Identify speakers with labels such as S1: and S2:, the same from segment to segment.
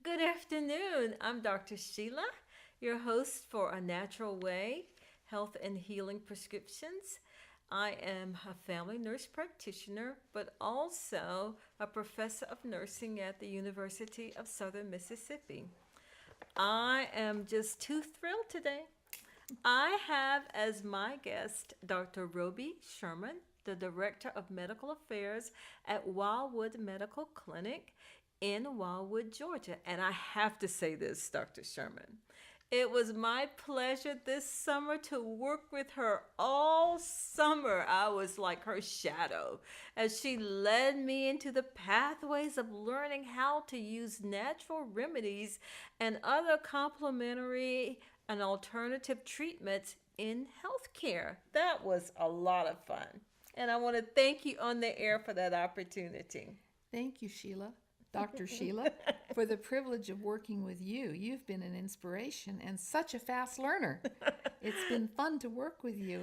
S1: good afternoon. I'm Dr. Sheila, your host for A Natural Way Health and Healing Prescriptions. I am a family nurse practitioner, but also a professor of nursing at the University of Southern Mississippi. I am just too thrilled today. I have as my guest Dr. Roby Sherman, the Director of Medical Affairs at Wildwood Medical Clinic in Wildwood, Georgia. And I have to say this, Dr. Sherman. It was my pleasure this summer to work with her all summer. I was like her shadow as she led me into the pathways of learning how to use natural remedies and other complementary and alternative treatments in healthcare. That was a lot of fun. And I want to thank you on the air for that opportunity.
S2: Thank you, Sheila, Dr. Sheila, for the privilege of working with you. You've been an inspiration and such a fast learner. It's been fun to work with you.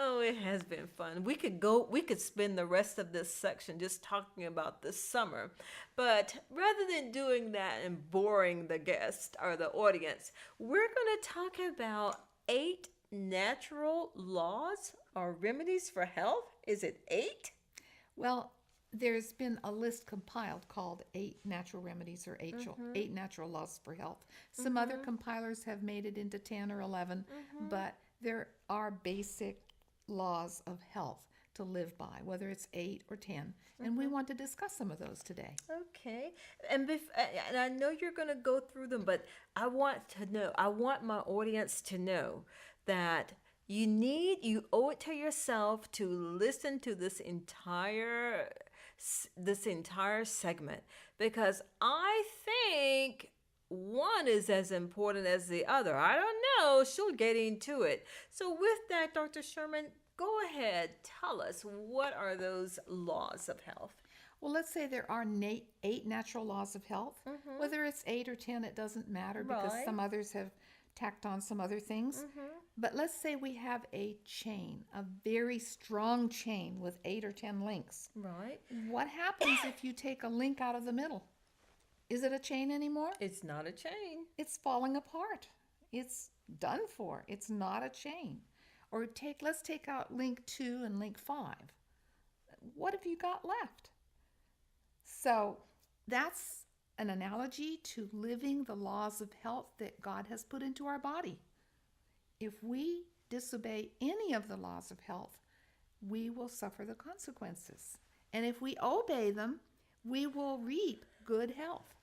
S1: Oh, it has been fun. We could spend the rest of this section just talking about this summer. But rather than doing that and boring the guest or the audience, we're going to talk about 8 natural laws or remedies for health. Is it 8?
S2: Well, there's been a list compiled called 8 Natural Remedies or 8 Natural Laws for Health. Some other compilers have made it into 10 or 11, but there are basic laws of health to live by, whether it's 8 or 10. And we want to discuss some of those today.
S1: Okay. And I know you're going to go through them, but I want my audience to know that you owe it to yourself to listen to this entire segment, because I think one is as important as the other. I don't know. She'll get into it. So with that, Dr. Sherman, go ahead. Tell us, what are those laws of health?
S2: Well, let's say there are 8 natural laws of health. Whether it's 8 or 10, it doesn't matter because
S1: Right.
S2: some others have tacked on some other things. But let's say we have a chain, a very strong chain with 8 or 10 links.
S1: Right.
S2: What happens if you take a link out of the middle? Is it a chain anymore?
S1: It's not a chain.
S2: It's falling apart. It's done for. It's not a chain. Or let's take out link 2 and link 5. What have you got left? So that's an analogy to living the laws of health that God has put into our body. If we disobey any of the laws of health, we will suffer the consequences. And if we obey them, we will reap good health.